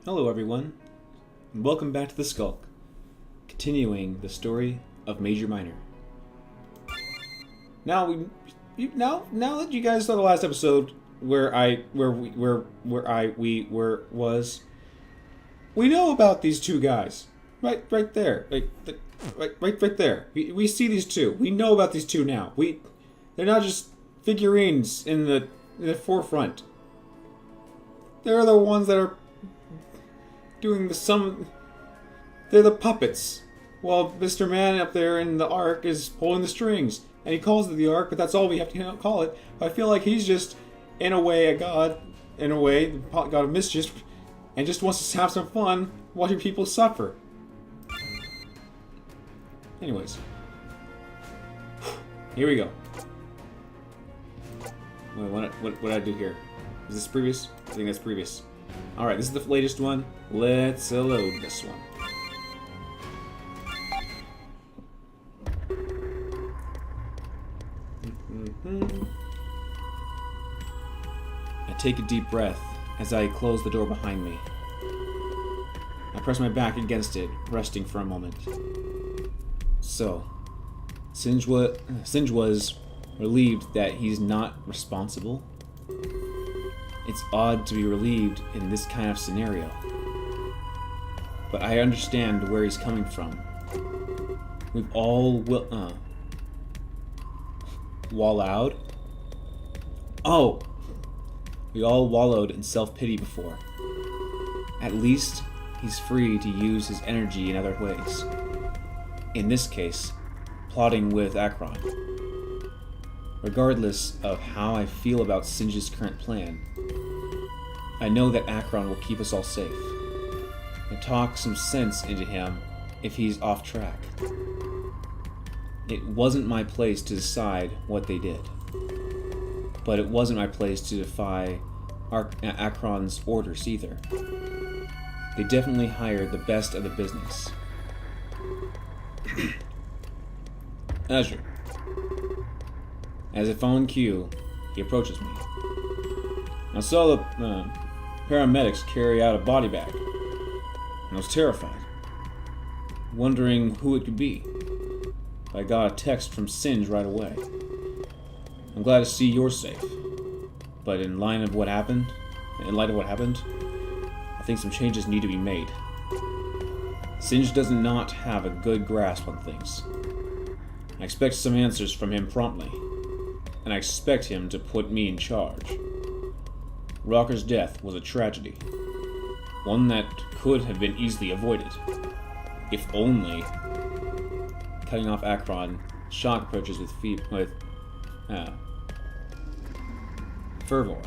Hello everyone, and welcome back to the Skulk, continuing the story of Major Minor. Now that you guys saw the last episode we know about these two guys. Right there. Right there. We see these two. We know about these two now. They're not just figurines in the forefront. They're the ones that are doing they're the puppets, while Mr. Man up there in the Ark is pulling the strings. And he calls it the Ark, but that's all we have to call it. But I feel like he's just, in a way, a god, the god of mischief, and just wants to have some fun watching people suffer. Anyways. Here we go. Wait, what did I do here? Is this previous? I think that's previous. Alright, this is the latest one. Let's load this one. I take a deep breath as I close the door behind me. I press my back against it, resting for a moment. So, Singe was relieved that he's not responsible. It's odd to be relieved in this kind of scenario. But I understand where he's coming from. We've all wallowed? Oh! We all wallowed in self-pity before. At least, he's free to use his energy in other ways. In this case, plotting with Akron. Regardless of how I feel about Singe's current plan, I know that Akron will keep us all safe, and talk some sense into him if he's off track. It wasn't my place to decide what they did, but it wasn't my place to defy Akron's orders either. They definitely hired the best of the business. Azure. As if on cue, he approaches me. I saw the paramedics carry out a body bag, and I was terrified, wondering who it could be. I got a text from Singe right away. I'm glad to see you're safe, but in light of what happened, I think some changes need to be made. Singe does not have a good grasp on things. I expect some answers from him promptly, and I expect him to put me in charge. Rocker's death was a tragedy, one that could have been easily avoided, if only. Cutting off Akron, Shock approaches with fervor.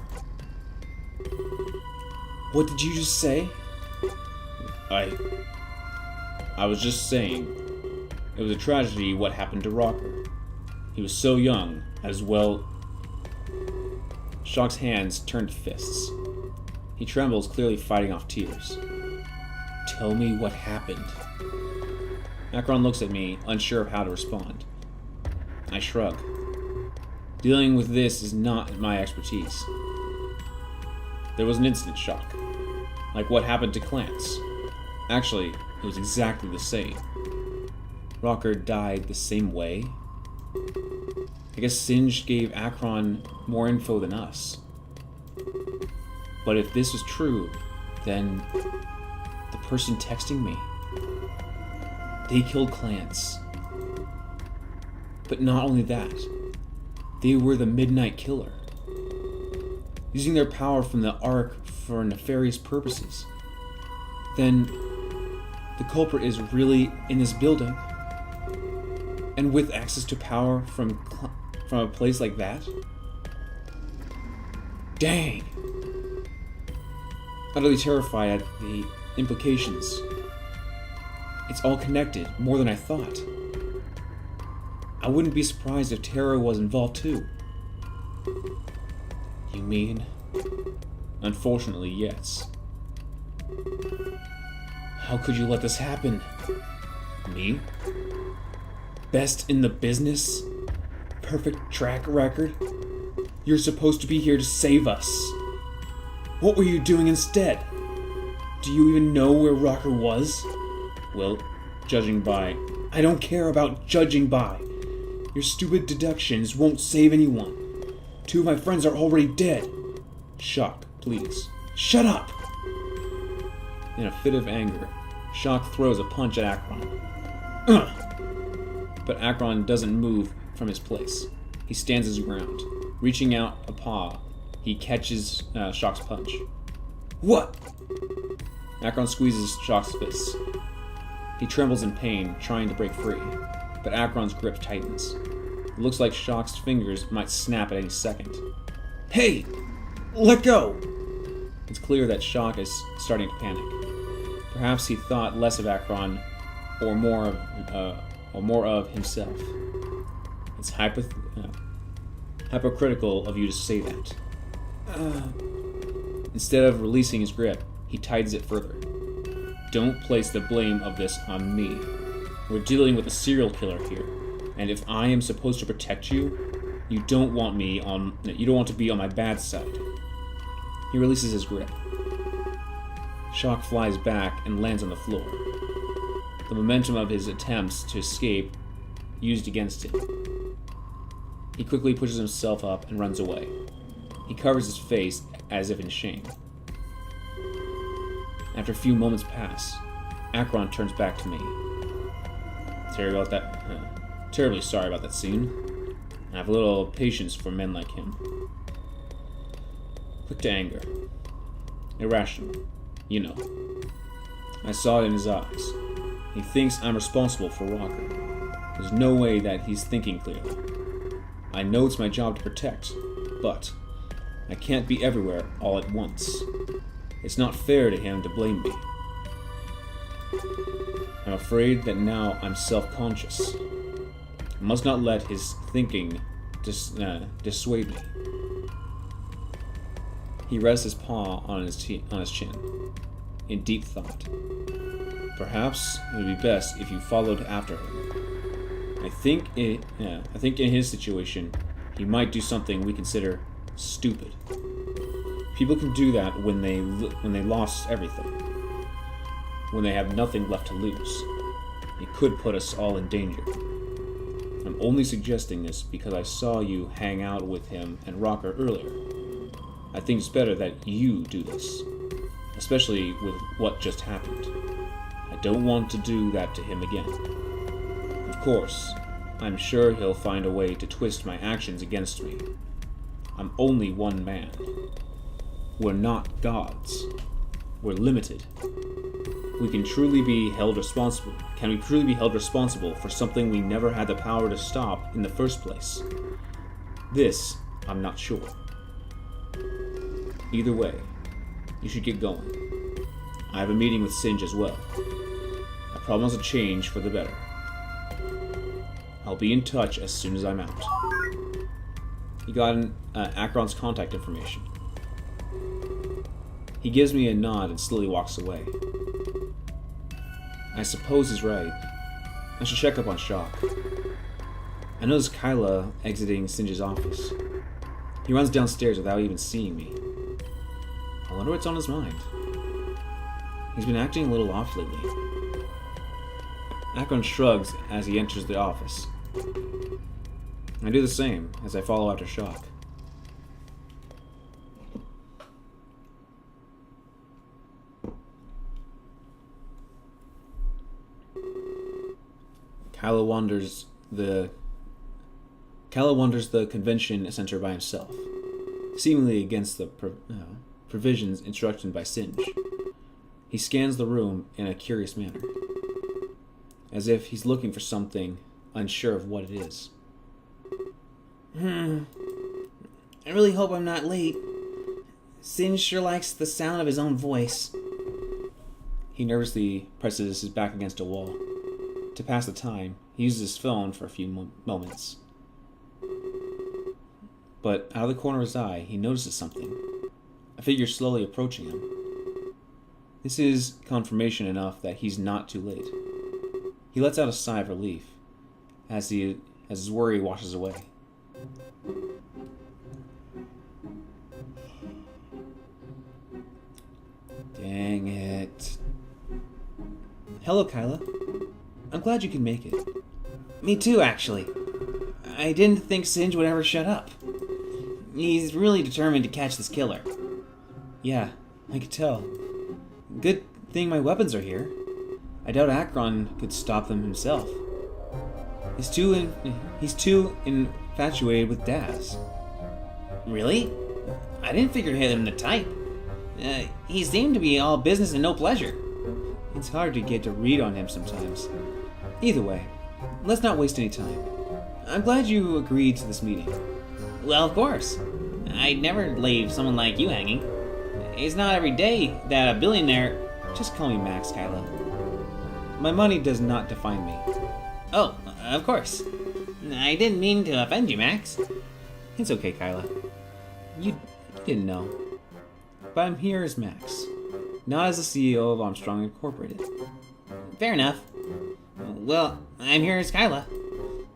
What did you just say? I was just saying, it was a tragedy what happened to Rocker. He was so young, as well. Shock's hands turn to fists. He trembles, clearly fighting off tears. Tell me what happened. Akron looks at me, unsure of how to respond. I shrug. Dealing with this is not my expertise. There was an instant shock, like what happened to Clance. Actually, it was exactly the same. Rocker died the same way. I guess Singe gave Akron more info than us. But if this was true, then the person texting me, they killed Clance. But not only that, they were the Midnight Killer, using their power from the Ark for nefarious purposes. Then the culprit is really in this building, and with access to power from a place like that? Dang! Utterly terrified at the implications. It's all connected, more than I thought. I wouldn't be surprised if Terra was involved too. You mean? Unfortunately, yes. How could you let this happen? Me? Best in the business? Perfect track record? You're supposed to be here to save us. What were you doing instead? Do you even know where Rocker was? Well, judging by... I don't care about judging by. Your stupid deductions won't save anyone. 2 of my friends are already dead. Shock, please. Shut up! In a fit of anger, Shock throws a punch at Akron. But Akron doesn't move from his place. He stands his ground. Reaching out a paw, he catches Shock's punch. What? Akron squeezes Shock's fists. He trembles in pain, trying to break free, but Akron's grip tightens. It looks like Shock's fingers might snap at any second. Hey! Let go! It's clear that Shock is starting to panic. Perhaps he thought less of Akron, or more of himself. It's hypocritical of you to say that. Instead of releasing his grip, he tightens it further. Don't place the blame of this on me. We're dealing with a serial killer here, and if I am supposed to protect you, you don't want to be on my bad side. He releases his grip. Shock flies back and lands on the floor. The momentum of his attempts to escape used against him. He quickly pushes himself up and runs away. He covers his face as if in shame. After a few moments pass, Akron turns back to me. Terribly sorry about that scene. I have a little patience for men like him. Quick to anger. Irrational. You know. I saw it in his eyes. He thinks I'm responsible for Rocker. There's no way that he's thinking clearly. I know it's my job to protect, but I can't be everywhere all at once. It's not fair to him to blame me. I'm afraid that now I'm self-conscious. I must not let his thinking dissuade me. He rests his paw on his chin, in deep thought. Perhaps it would be best if you followed after him. I think in his situation, he might do something we consider stupid. People can do that when they lost everything, when they have nothing left to lose. It could put us all in danger. I'm only suggesting this because I saw you hang out with him and Rocker earlier. I think it's better that you do this, especially with what just happened. I don't want to do that to him again. Of course, I'm sure he'll find a way to twist my actions against me. I'm only one man. We're not gods. We're limited. Can we truly be held responsible for something we never had the power to stop in the first place? This, I'm not sure. Either way, you should get going. I have a meeting with Singe as well. I promise a change for the better. I'll be in touch as soon as I'm out. He got Akron's contact information. He gives me a nod and slowly walks away. I suppose he's right. I should check up on Shock. I notice Kyla exiting Singe's office. He runs downstairs without even seeing me. I wonder what's on his mind. He's been acting a little off lately. Akron shrugs as he enters the office. I do the same as I follow after Shock. Kyla wanders the convention center by himself, seemingly against the provisions instructed by Singe. He scans the room in a curious manner, as if he's looking for something, unsure of what it is. I really hope I'm not late. Singe sure likes the sound of his own voice. He nervously presses his back against a wall. To pass the time, he uses his phone for a few moments. But out of the corner of his eye, he notices something. A figure slowly approaching him. This is confirmation enough that he's not too late. He lets out a sigh of relief as his worry washes away. Dang it. Hello, Kyla. I'm glad you can make it. Me too, actually. I didn't think Singe would ever shut up. He's really determined to catch this killer. Yeah, I could tell. Good thing my weapons are here. I doubt Akron could stop them himself. He's too infatuated with Daz. Really? I didn't figure him the type. He seemed to be all business and no pleasure. It's hard to get a read on him sometimes. Either way, let's not waste any time. I'm glad you agreed to this meeting. Well, of course. I'd never leave someone like you hanging. It's not every day that a billionaire... Just call me Max, Kyla. My money does not define me. Oh, of course. I didn't mean to offend you, Max. It's okay, Kyla. You didn't know. But I'm here as Max, not as the CEO of Armstrong Incorporated. Fair enough. Well, I'm here as Kyla.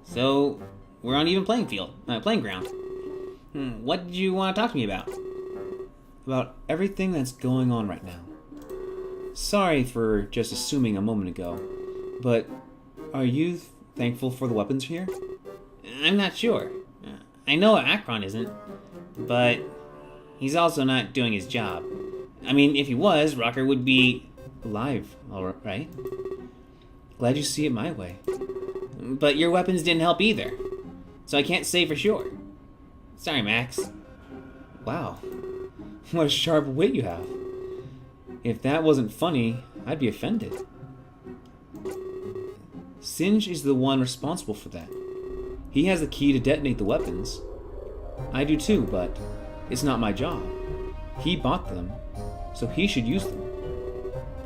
So, we're on even playing ground. What did you want to talk to me about? About everything that's going on right now. Sorry for just assuming a moment ago, but are you thankful for the weapons here? I'm not sure. I know Akron isn't, but he's also not doing his job. I mean, if he was, Rocker would be alive, all right? Glad you see it my way. But your weapons didn't help either, so I can't say for sure. Sorry, Max. Wow, what a sharp wit you have. If that wasn't funny, I'd be offended. Singe is the one responsible for that. He has the key to detonate the weapons. I do too, but it's not my job. He bought them, so he should use them.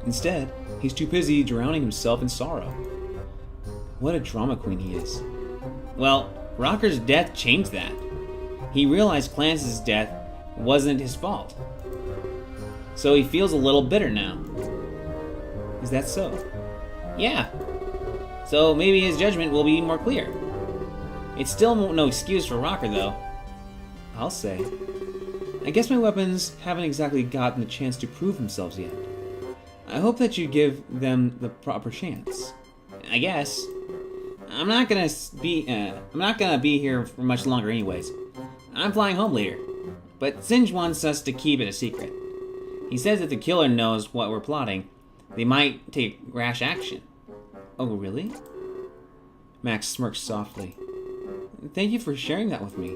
Instead, he's too busy drowning himself in sorrow. What a drama queen he is. Well, Rocker's death changed that. He realized Clance's death wasn't his fault. So he feels a little bitter now. Is that so? Yeah. So maybe his judgment will be more clear. It's still no excuse for Rocker, though. I'll say. I guess my weapons haven't exactly gotten the chance to prove themselves yet. I hope that you give them the proper chance. I guess. I'm not gonna be here for much longer, anyways. I'm flying home later, but Singe wants us to keep it a secret. He says if the killer knows what we're plotting, they might take rash action. Oh, really? Max smirks softly. Thank you for sharing that with me.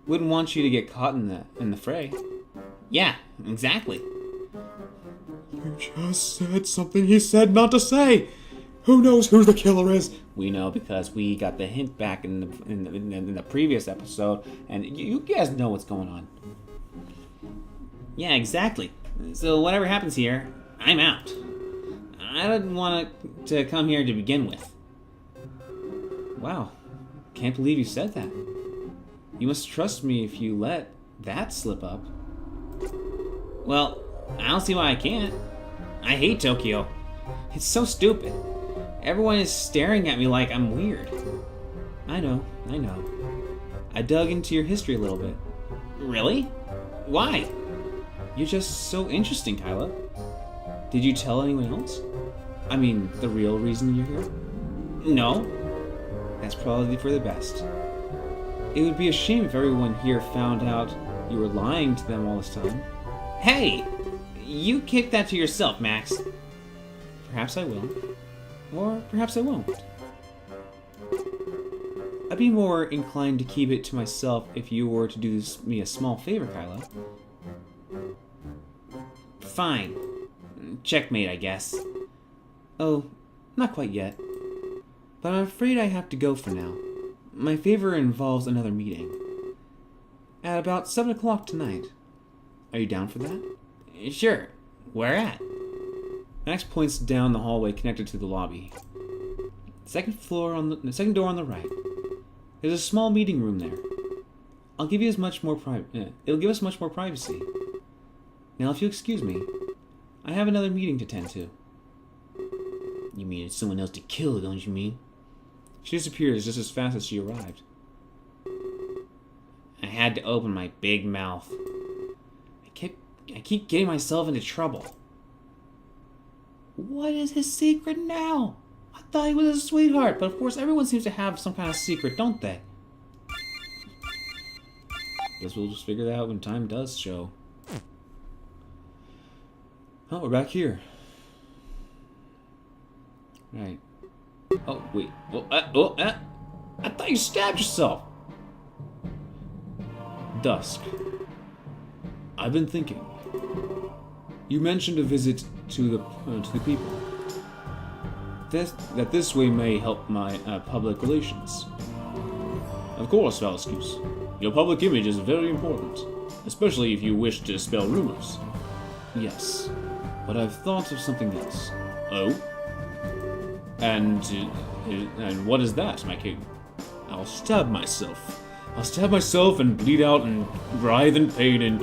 Wouldn't want you to get caught in the fray. Yeah, exactly. You just said something he said not to say. Who knows who the killer is? We know because we got the hint back in the previous episode, and you guys know what's going on. Yeah, exactly. So whatever happens here, I'm out. I didn't want to come here to begin with. Wow. Can't believe you said that. You must trust me if you let that slip up. Well, I don't see why I can't. I hate Tokyo. It's so stupid. Everyone is staring at me like I'm weird. I know. I dug into your history a little bit. Really? Why? You're just so interesting, Kyla. Did you tell anyone else? I mean, the real reason you're here? No. That's probably for the best. It would be a shame if everyone here found out you were lying to them all this time. Hey! You keep that to yourself, Max. Perhaps I will. Or perhaps I won't. I'd be more inclined to keep it to myself if you were to do me a small favor, Kyla. Fine. Checkmate, I guess. Oh, not quite yet. But I'm afraid I have to go for now. My favor involves another meeting. At about 7 o'clock tonight. Are you down for that? Sure. Where at? Max points down the hallway connected to the lobby. Second door on the right. There's a small meeting room there. It'll give us much more privacy. Now, if you excuse me, I have another meeting to tend to. You mean it's someone else to kill, don't you mean? She disappears just as fast as she arrived. I had to open my big mouth. I keep getting myself into trouble. What is his secret now? I thought he was a sweetheart, but of course everyone seems to have some kind of secret, don't they? Guess we'll just figure that out when time does show. Oh, we're back here. Right. Oh, wait. I thought you stabbed yourself! Dusk. I've been thinking. You mentioned a visit to the people. That this way may help my public relations. Of course, Valescus. Your public image is very important, especially if you wish to dispel rumors. Yes, but I've thought of something else. Oh? And what is that, my king? I'll stab myself. I'll stab myself and bleed out and writhe in pain, and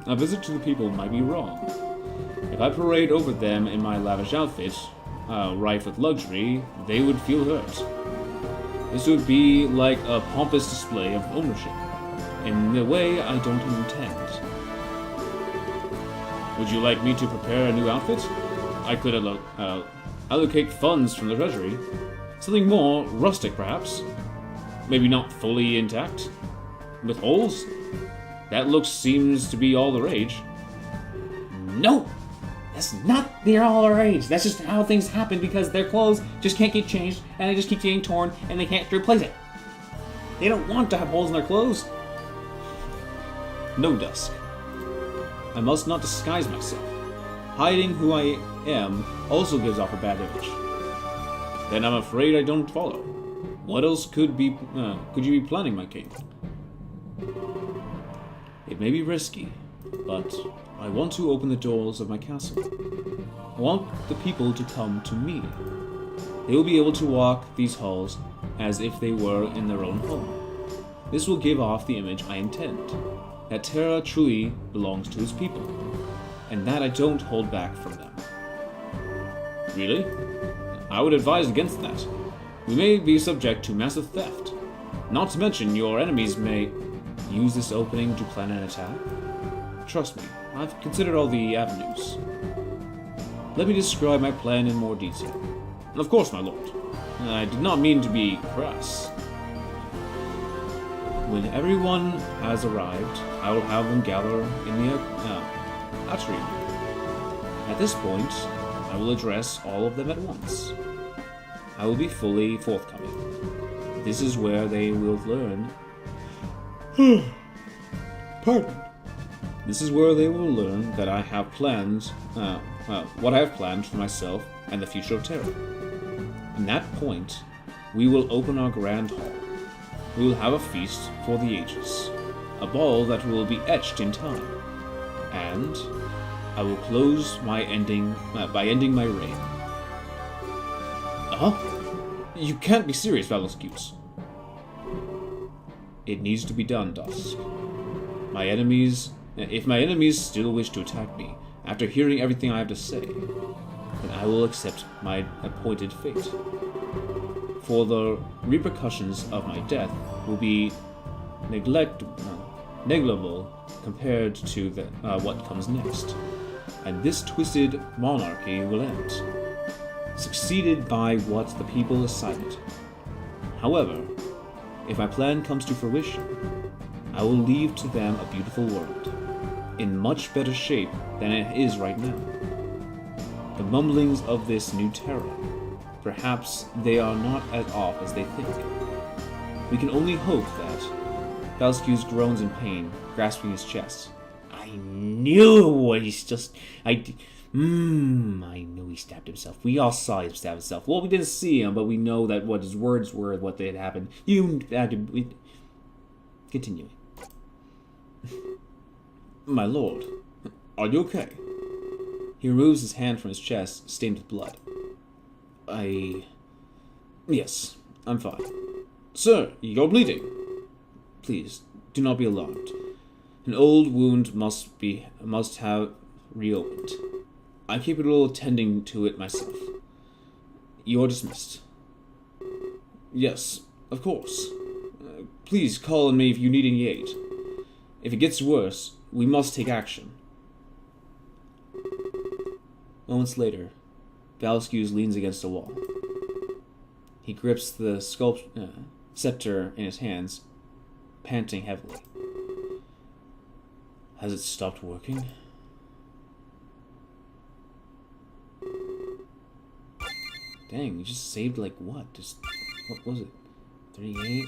a visit to the people might be wrong. If I parade over them in my lavish outfit, rife with luxury, they would feel hurt. This would be like a pompous display of ownership, in a way I don't intend. Would you like me to prepare a new outfit? I could allocate funds from the treasury. Something more rustic, perhaps. Maybe not fully intact. With holes? That look seems to be all the rage. No! That's not their all the rage. That's just how things happen because their clothes just can't get changed and they just keep getting torn and they can't replace it. They don't want to have holes in their clothes. No, Dusk. I must not disguise myself. Hiding who I am also gives off a bad image. Then I'm afraid I don't follow. What else could you be planning, my king? It may be risky, but I want to open the doors of my castle. I want the people to come to me. They will be able to walk these halls as if they were in their own home. This will give off the image I intend, that Terra truly belongs to his people, and that I don't hold back from them. Really? I would advise against that. We may be subject to massive theft. Not to mention your enemies may use this opening to plan an attack. Trust me, I've considered all the avenues. Let me describe my plan in more detail. Of course, my lord. I did not mean to be crass. When everyone has arrived, I will have them gather in the atrium. At this point, I will address all of them at once. I will be fully forthcoming. This is where they will learn. Pardon. This is where they will learn that I have planned, what I have planned for myself and the future of Terra. In that point, we will open our grand hall. We will have a feast for the ages, a ball that will be etched in time, and I will close my by ending my reign. You can't be serious, Valescus. It needs to be done, Dusk. If my enemies still wish to attack me after hearing everything I have to say, then I will accept my appointed fate. For the repercussions of my death will be negligible compared to what comes next, and this twisted monarchy will end, succeeded by what the people decided. However, if my plan comes to fruition, I will leave to them a beautiful world, in much better shape than it is right now. The mumblings of this new Terra, perhaps they are not as off as they think. We can only hope that... Valescus groans in pain, grasping his chest. I knew he's just... I knew he stabbed himself. We all saw him stab himself. Well, we didn't see him, but we know that what his words were, what they had happened. You had to... Continue. My lord, are you okay? He removes his hand from his chest, stained with blood. Yes, I'm fine. Sir, you're bleeding. Please, do not be alarmed. An old wound must have reopened. I'm capable of tending to it myself. You're dismissed. Yes, of course. Please call on me if you need any aid. If it gets worse, we must take action. Moments later, Valscuse leans against a wall. He grips the scepter in his hands, panting heavily. Has it stopped working? Dang, you just saved like what? Just, what was it? 38?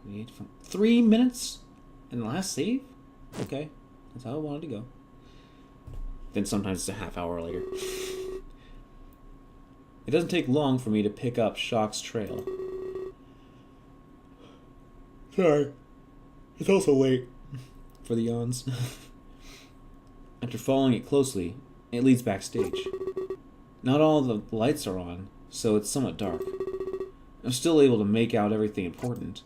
38 from 3 minutes? And the last save? Okay, that's how I wanted to go. Then sometimes it's a half hour later. It doesn't take long for me to pick up Shock's trail. Sorry. It's also late. For the yawns. After following it closely, it leads backstage. Not all the lights are on, so it's somewhat dark. I'm still able to make out everything important.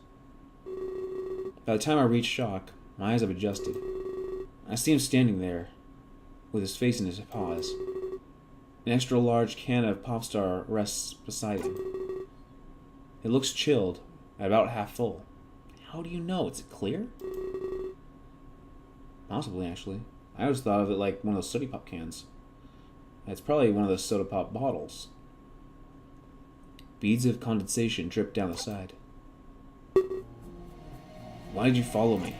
By the time I reach Shock, my eyes have adjusted. I see him standing there, with his face in his paws. An extra large can of Popstar rests beside him. It looks chilled, at about half full. How do you know? Is it clear? Possibly, actually. I always thought of it like one of those soda pop cans. It's probably one of those soda pop bottles. Beads of condensation drip down the side. Why did you follow me?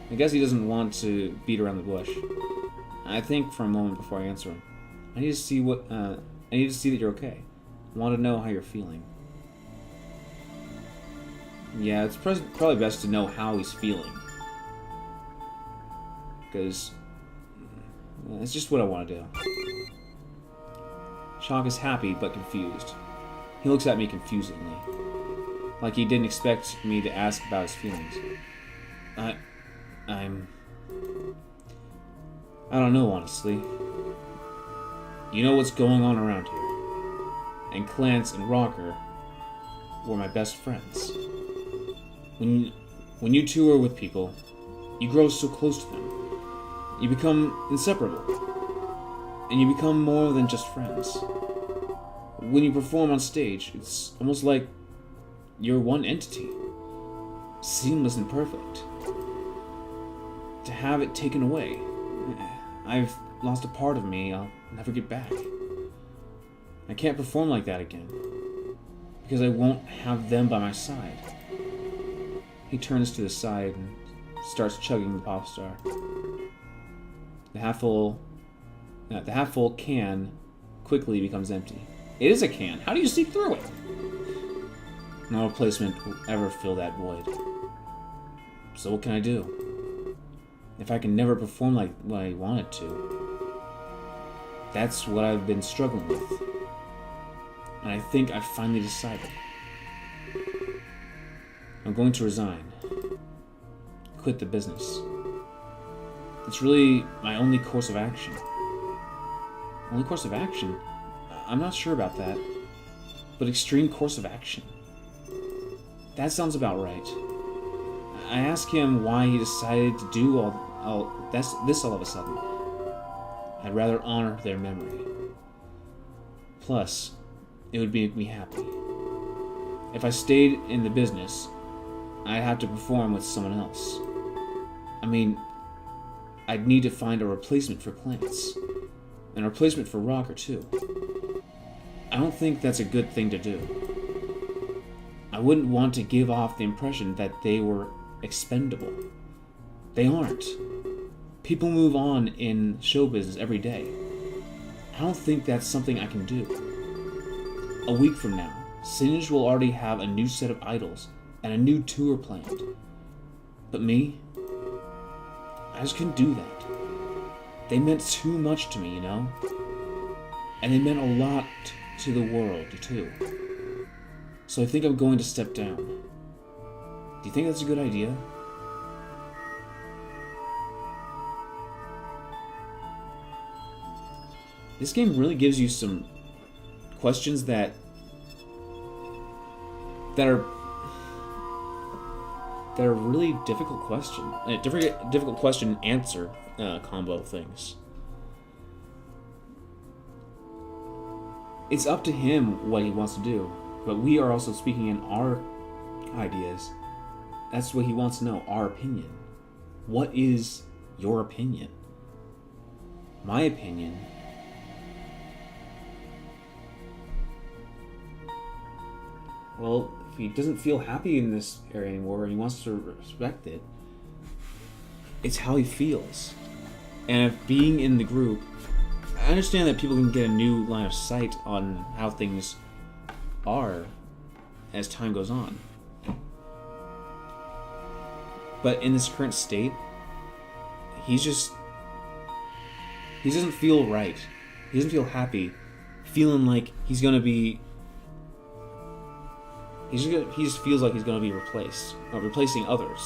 I guess he doesn't want to beat around the bush. I think for a moment before I answer him. I need to see that you're okay. I want to know how you're feeling. Yeah, it's probably best to know how he's feeling. Because it's just what I want to do. Shock is happy but confused. He looks at me confusedly. Like he didn't expect me to ask about his feelings. I don't know, honestly. You know what's going on around here. And Clance and Rocker were my best friends. When you two are with people, you grow so close to them. You become inseparable. And you become more than just friends. When you perform on stage, it's almost like you're one entity. Seamless and perfect. To have it taken away, I've lost a part of me I'll never get back. I can't perform like that again. Because I won't have them by my side. He turns to the side and starts chugging the Popstar. The half-full can quickly becomes empty. It is a can. How do you see through it? No replacement will ever fill that void. So what can I do? If I can never perform like what I wanted to. That's what I've been struggling with. And I think I've finally decided. I'm going to resign. Quit the business. It's really my only course of action. Only course of action? I'm not sure about that. But extreme course of action. That sounds about right. I asked him why he decided to do this all of a sudden. I'd rather honor their memory. Plus, it would make me happy. If I stayed in the business, I'd have to perform with someone else. I mean, I'd need to find a replacement for Clance. And a replacement for Rocker, too. I don't think that's a good thing to do. I wouldn't want to give off the impression that they were expendable. They aren't. People move on in show business every day. I don't think that's something I can do. A week from now, Singe will already have a new set of idols and a new tour planned. But me? I just couldn't do that. They meant too much to me, you know? And they meant a lot to the world, too. So I think I'm going to step down. Do you think that's a good idea? This game really gives you some questions that are really difficult question. Difficult question answer combo things. It's up to him what he wants to do, but we are also speaking in our ideas. That's what he wants to know, our opinion. What is your opinion? My opinion Well, if he doesn't feel happy in this area anymore and he wants to respect it, it's how he feels. And if being in the group, I understand that people can get a new line of sight on how things are as time goes on. But in this current state, he doesn't feel right. He doesn't feel happy, feeling like he's gonna be. He just feels like he's gonna be replaced, or replacing others.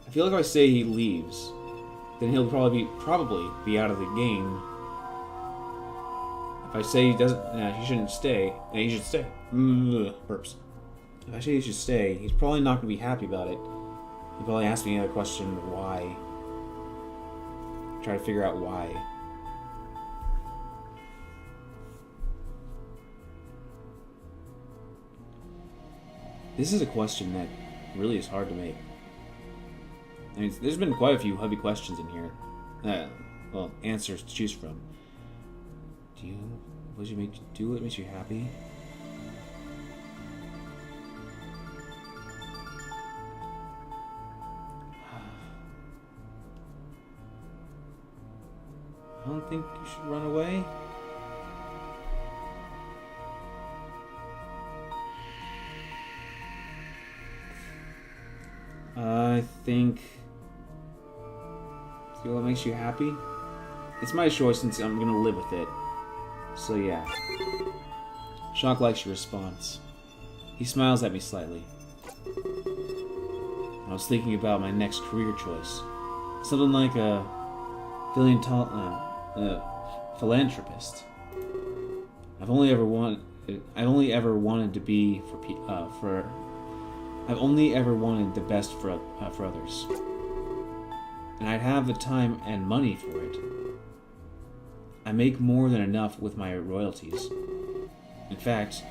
I feel like if I say he leaves, then he'll probably be out of the game. If I say he doesn't, he shouldn't stay. He should stay. Burps. If I say he should stay, he's probably not going to be happy about it. He'll probably ask me another question of why. Try to figure out why. This is a question that really is hard to make. I mean, there's been quite a few heavy questions in here. Well, answers to choose from. What makes you happy? I don't think you should run away. I think... See what makes you happy? It's my choice since I'm gonna live with it. So yeah. Shock likes your response. He smiles at me slightly. I was thinking about my next career choice. Something like a philanthropist. I've only ever wanted to be I've only ever wanted the best for others. And I'd have the time and money for it. I make more than enough with my royalties. In fact,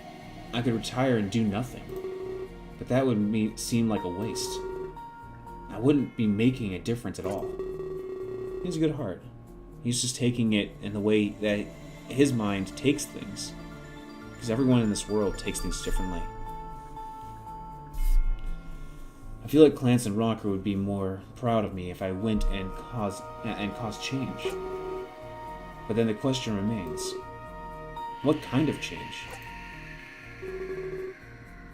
I could retire and do nothing. But that would seem like a waste. I wouldn't be making a difference at all. He has a good heart. He's just taking it in the way that his mind takes things. Because everyone in this world takes things differently. I feel like Clance and Rocker would be more proud of me if I went and caused change. But then the question remains, what kind of change?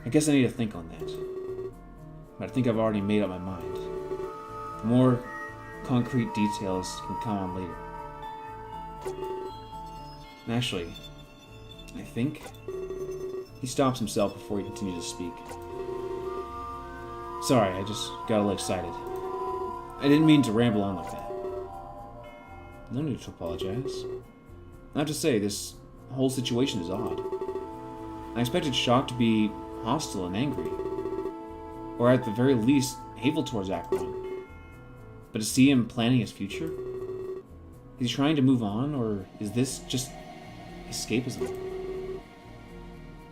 I guess I need to think on that. But I think I've already made up my mind. The more concrete details can come on later. Actually, I think... He stops himself before he continues to speak. Sorry, I just got a little excited. I didn't mean to ramble on like that. No need to apologize. I have to say, this whole situation is odd. I expected Shock to be hostile and angry. Or at the very least, hateful towards Akron. But to see him planning his future? Is he trying to move on, or is this just escapism?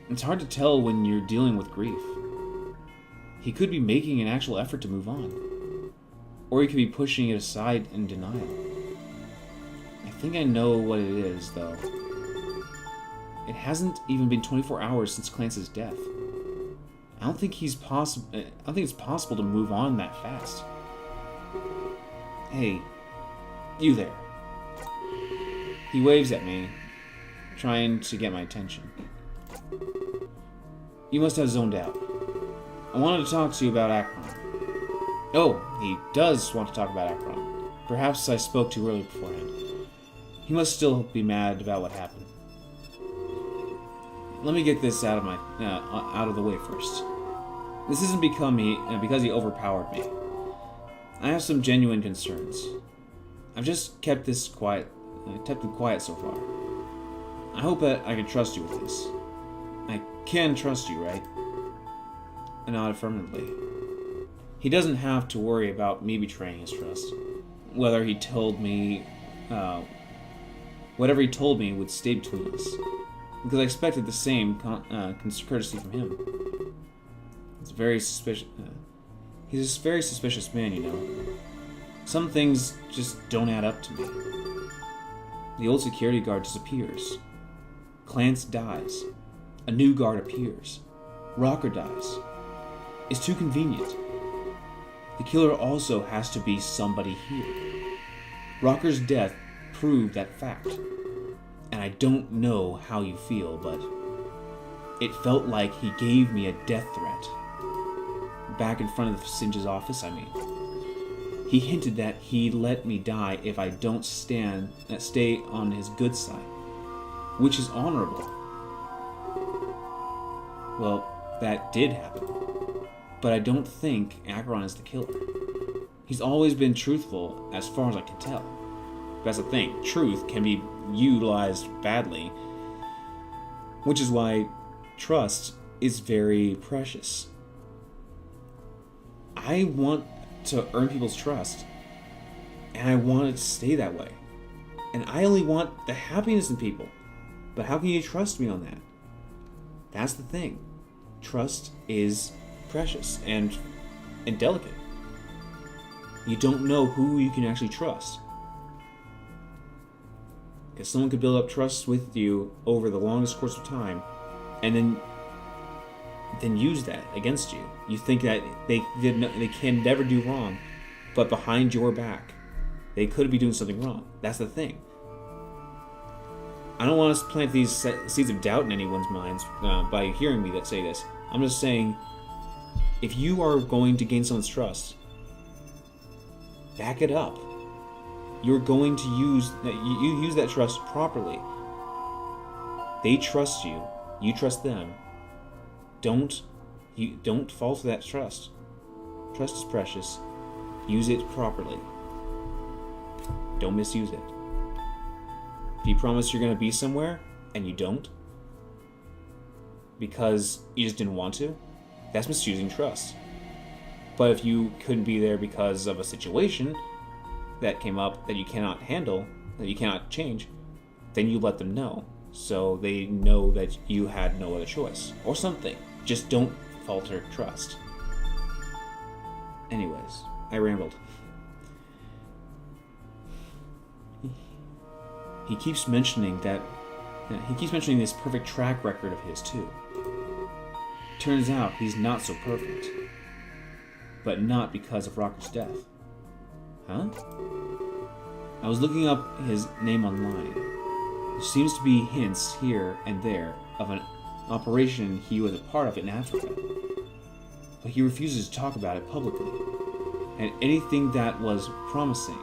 It's hard to tell when you're dealing with grief. He could be making an actual effort to move on. Or he could be pushing it aside in denial. I think I know what it is, though. It hasn't even been 24 hours since Clance's death. I don't think it's possible to move on that fast. Hey, you there. He waves at me, trying to get my attention. You must have zoned out. I wanted to talk to you about Akron. Oh, he does want to talk about Akron. Perhaps I spoke too early beforehand. He must still be mad about what happened. Let me get this out of the way first. This isn't because he overpowered me. I have some genuine concerns. I've just kept them quiet so far. I hope that I can trust you with this. I can trust you, right? I nod affirmatively. He doesn't have to worry about me betraying his trust. Whatever he told me would stay between us. Because I expected the same courtesy from him. He's a very suspicious man, you know. Some things just don't add up to me. The old security guard disappears. Clance dies. A new guard appears. Rocker dies. It's too convenient. The killer also has to be somebody here. Rocker's death proved that fact. And I don't know how you feel, but it felt like he gave me a death threat. Back in front of Singe's office, I mean. He hinted that he'd let me die if I don't stay on his good side, which is honorable. Well, that did happen. But I don't think Acheron is the killer. He's always been truthful as far as I can tell. That's the thing, truth can be utilized badly, which is why trust is very precious. I want to earn people's trust, and I want it to stay that way. And I only want the happiness in people. But how can you trust me on that? That's the thing. Trust is precious and delicate. You don't know who you can actually trust. Because someone could build up trust with you over the longest course of time, and then use that against you. You think that they can never do wrong, but behind your back, they could be doing something wrong. That's the thing. I don't want to plant these seeds of doubt in anyone's minds by hearing me say this. I'm just saying, if you are going to gain someone's trust, back it up. You're going to use that. You use that trust properly. They trust you. You trust them. Don't fall for that trust. Trust is precious. Use it properly. Don't misuse it. If you promise you're going to be somewhere and you don't, because you just didn't want to, that's misusing trust. But if you couldn't be there because of a situation that came up that you cannot handle, that you cannot change, then you let them know, so they know that you had no other choice, or something. Just don't falter trust. Anyways, I rambled. He keeps mentioning this perfect track record of his too. Turns out he's not so perfect. But not because of Rocker's death. Huh? I was looking up his name online. There seems to be hints here and there of an operation he was a part of in Africa. But he refuses to talk about it publicly. And anything that was promising,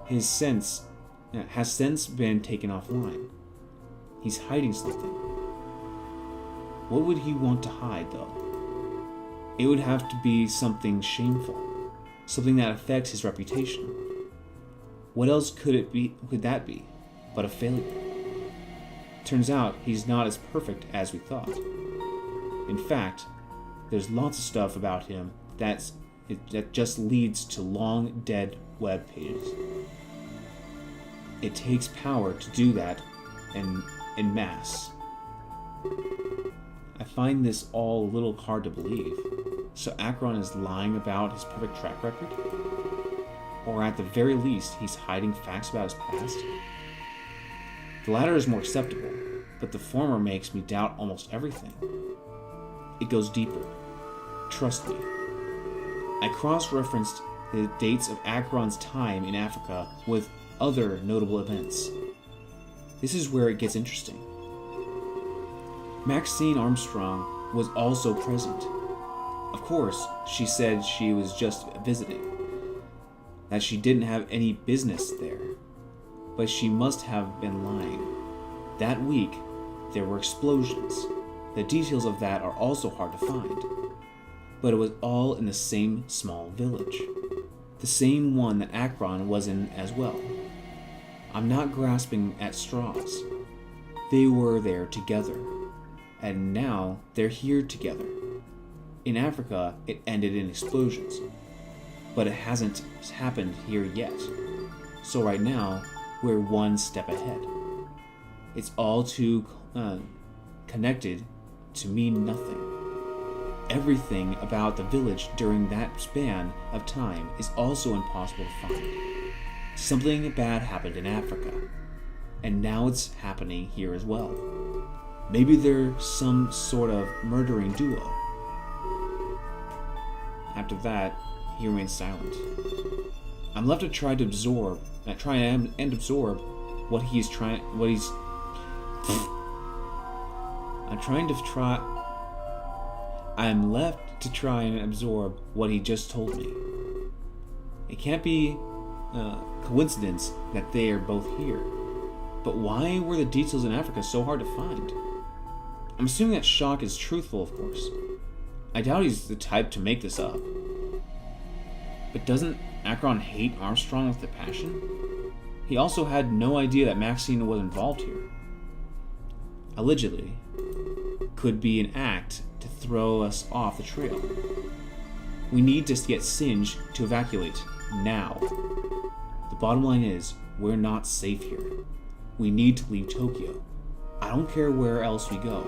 has since been taken offline. He's hiding something. What would he want to hide, though? It would have to be something shameful, something that affects his reputation. What else could that be but a failure? Turns out he's not as perfect as we thought. In fact, there's lots of stuff about him that just leads to long dead web pages. It takes power to do that en masse. I find this all a little hard to believe. So Acheron is lying about his perfect track record? Or at the very least, he's hiding facts about his past? The latter is more acceptable, but the former makes me doubt almost everything. It goes deeper. Trust me. I cross-referenced the dates of Acheron's time in Africa with other notable events. This is where it gets interesting. Maxine Armstrong was also present. Of course, she said she was just visiting, that she didn't have any business there, but she must have been lying. That week, there were explosions. The details of that are also hard to find, but it was all in the same small village, the same one that Acheron was in as well. I'm not grasping at straws. They were there together, and now they're here together. In Africa, it ended in explosions, but it hasn't happened here yet. So right now, we're one step ahead. It's all too connected to mean nothing. everything about the village during that span of time is also impossible to find. Something bad happened in Africa, and now it's happening here as well. Maybe they're some sort of murdering duo. After that, he remains silent. I'm left to try and absorb what he's trying. I'm left to try and absorb what he just told me. It can't be a coincidence that they are both here. But why were the details in Africa so hard to find? I'm assuming that Shock is truthful, of course. I doubt he's the type to make this up. But doesn't Akron hate Armstrong with a passion? He also had no idea that Maxine was involved here. Allegedly, could be an act to throw us off the trail. We need to get Singe to evacuate now. The bottom line is, we're not safe here. We need to leave Tokyo. I don't care where else we go.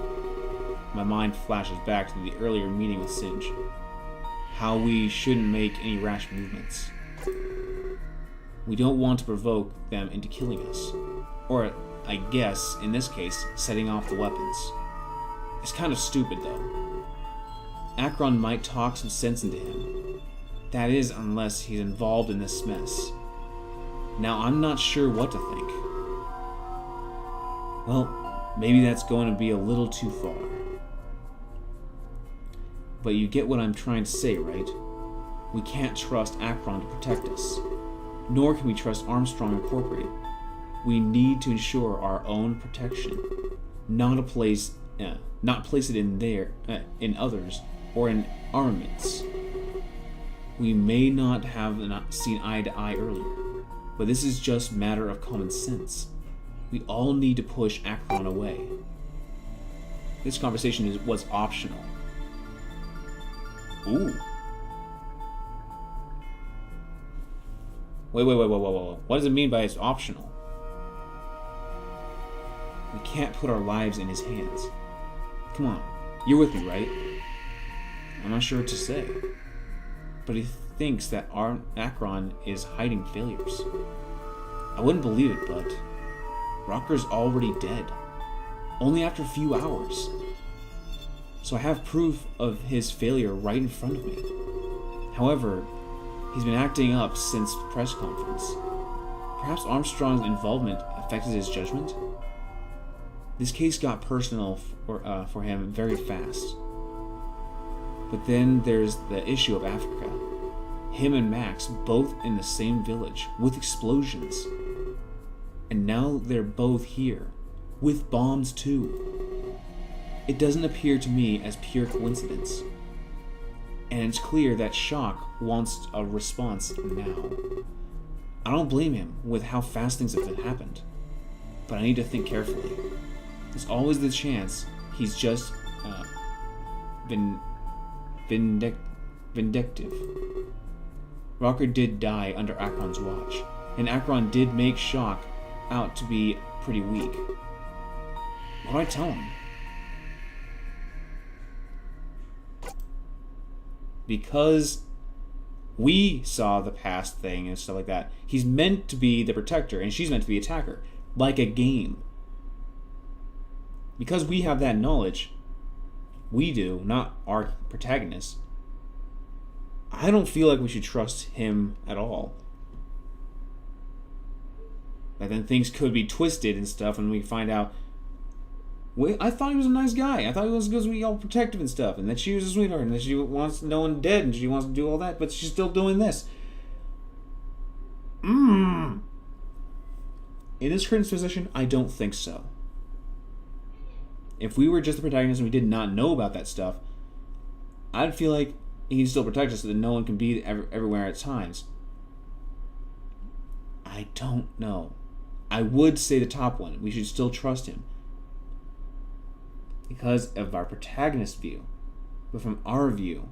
My mind flashes back to the earlier meeting with Singe. How we shouldn't make any rash movements. We don't want to provoke them into killing us. Or, I guess, in this case, setting off the weapons. It's kind of stupid, though. Akron might talk some sense into him. That is, unless he's involved in this mess. Now, I'm not sure what to think. Well, maybe that's going to be a little too far. But you get what I'm trying to say, right? We can't trust Akron to protect us. Nor can we trust Armstrong Incorporated. We need to ensure our own protection, not place it in others or in armaments. We may not have seen eye to eye earlier, but this is just a matter of common sense. We all need to push Akron away. This conversation was optional. Ooh. Wait. What does it mean by it's optional? We can't put our lives in his hands. Come on. You're with me, right? I'm not sure what to say. But he thinks that Akron is hiding failures. I wouldn't believe it, but Rocker's already dead. Only after a few hours. So I have proof of his failure right in front of me. However, he's been acting up since the press conference. Perhaps Armstrong's involvement affected his judgment? This case got personal for him very fast. But then there's the issue of Africa. Him and Max both in the same village, with explosions. And now they're both here, with bombs too. It doesn't appear to me as pure coincidence. And it's clear that Shock wants a response now. I don't blame him with how fast things have happened. But I need to think carefully. There's always the chance he's just vindictive. Rocker did die under Akron's watch, and Akron did make Shock out to be pretty weak. What do I tell him? Because we saw the past thing and stuff like that, he's meant to be the protector and she's meant to be the attacker, like a game. Because we have that knowledge, we do, not our protagonist, I don't feel like we should trust him at all. And then things could be twisted and stuff, and we find out, I thought he was a nice guy. I thought he was supposed to be all protective and stuff, and that she was a sweetheart, and that she wants no one dead, and she wants to do all that, but she's still doing this. In his current position, I don't think so. If we were just the protagonist and we did not know about that stuff, I'd feel like he can still protect us so that no one can be everywhere at times. I don't know. I would say the top one. We should still trust him. Because of our protagonist view. But from our view,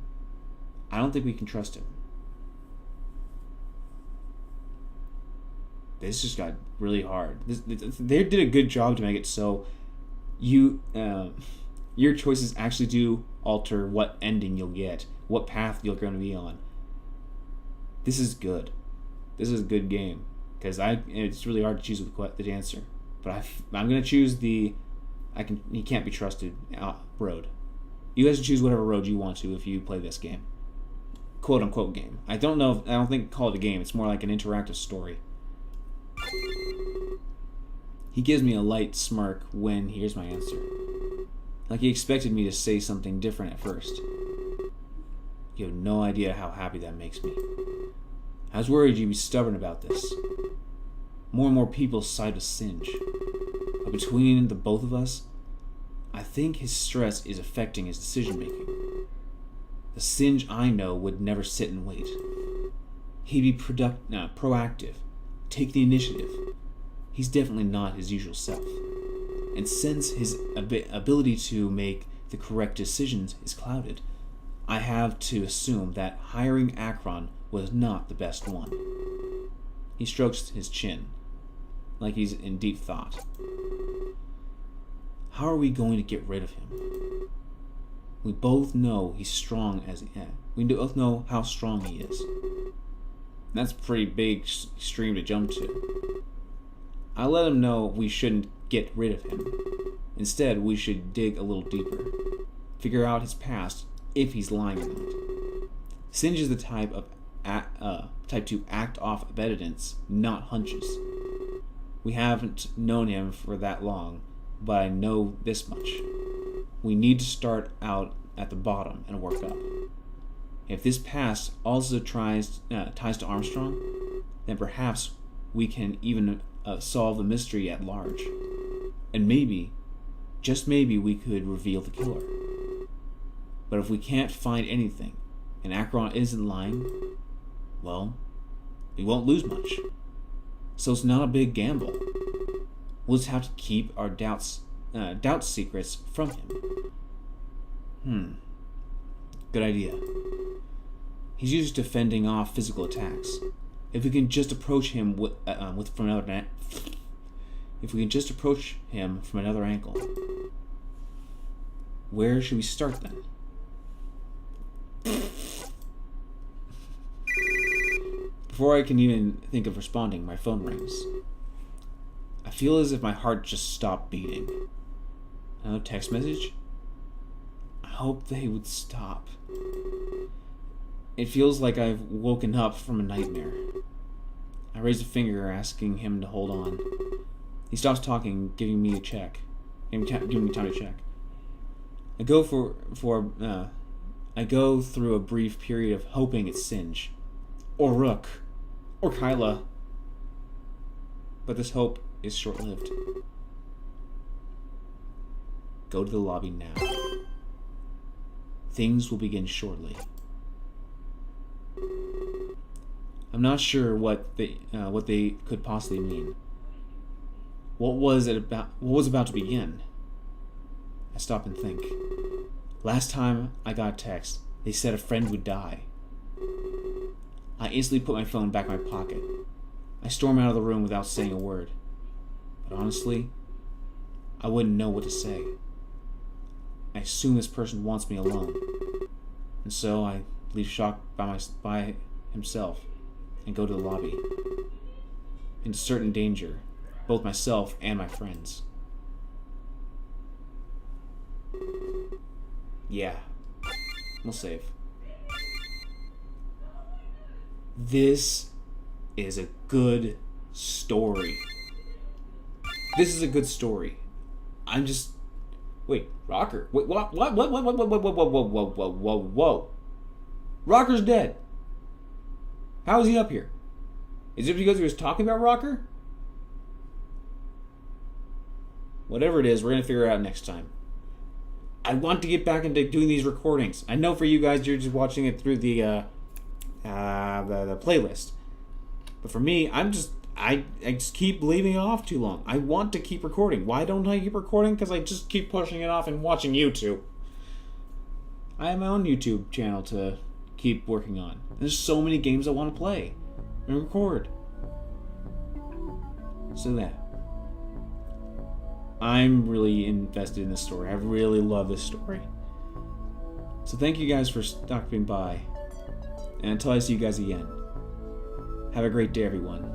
I don't think we can trust him. This just got really hard. They did a good job to make it so you Your choices actually do alter what ending you'll get, what path you're going to be on. This is good. This is a good game. Because it's really hard to choose the answer. But I'm going to choose he can't be trusted road. You guys can choose whatever road you want to if you play this game. Quote unquote game. I don't think call it a game. It's more like an interactive story. He gives me a light smirk when he hears my answer. Like he expected me to say something different at first. You have no idea how happy that makes me. I was worried you'd be stubborn about this. More and more people side with Singe. But between the both of us, I think his stress is affecting his decision making. The Singe I know would never sit and wait. He'd be proactive, take the initiative. He's definitely not his usual self. And since his ability to make the correct decisions is clouded, I have to assume that hiring Akron was not the best one. He strokes his chin, like he's in deep thought. How are we going to get rid of him? We both know he's strong we both know how strong he is. That's a pretty big extreme to jump to. I let him know we shouldn't get rid of him. Instead, we should dig a little deeper. Figure out his past, if he's lying or not. Singe is the type to act off evidence, not hunches. We haven't known him for that long, but I know this much. We need to start out at the bottom and work up. If this past also ties to Armstrong, then perhaps we can even solve the mystery at large. And maybe, just maybe, we could reveal the killer. But if we can't find anything, and Akron isn't lying, well, we won't lose much. So it's not a big gamble. We'll just have to keep our doubts secrets from him. Good idea. He's used to fending off physical attacks. If we can just approach him from another angle, where should we start then? Before I can even think of responding, my phone rings. I feel as if my heart just stopped beating. Another text message? I hope they would stop. It feels like I've woken up from a nightmare. I raise a finger asking him to hold on. He stops talking, giving me time to check. I go through a brief period of hoping it's Singe, or Rook, or Kyla. But this hope is short-lived. Go to the lobby now. Things will begin shortly. I'm not sure what they could possibly mean. What was about to begin? I stop and think. Last time I got a text, they said a friend would die. I instantly put my phone back in my pocket. I storm out of the room without saying a word. But honestly, I wouldn't know what to say. I assume this person wants me alone. And so I leave Shock by himself and go to the lobby. In certain danger, both myself and my friends. Yeah, we'll save. This is a good story. This is a good story. Wait, Rocker. Wait, what? Whoa. Rocker's dead. How is he up here? Is it because he was talking about Rocker? Whatever it is, we're going to figure it out next time. I want to get back into doing these recordings. I know for you guys, you're just watching it through the playlist. But for me, I just keep leaving it off too long. I want to keep recording. Why don't I keep recording? Because I just keep pushing it off and watching YouTube. I have my own YouTube channel to keep working on. There's so many games I want to play and record. So that. I'm really invested in this story. I really love this story. So thank you guys for stopping by. And until I see you guys again, have a great day, everyone.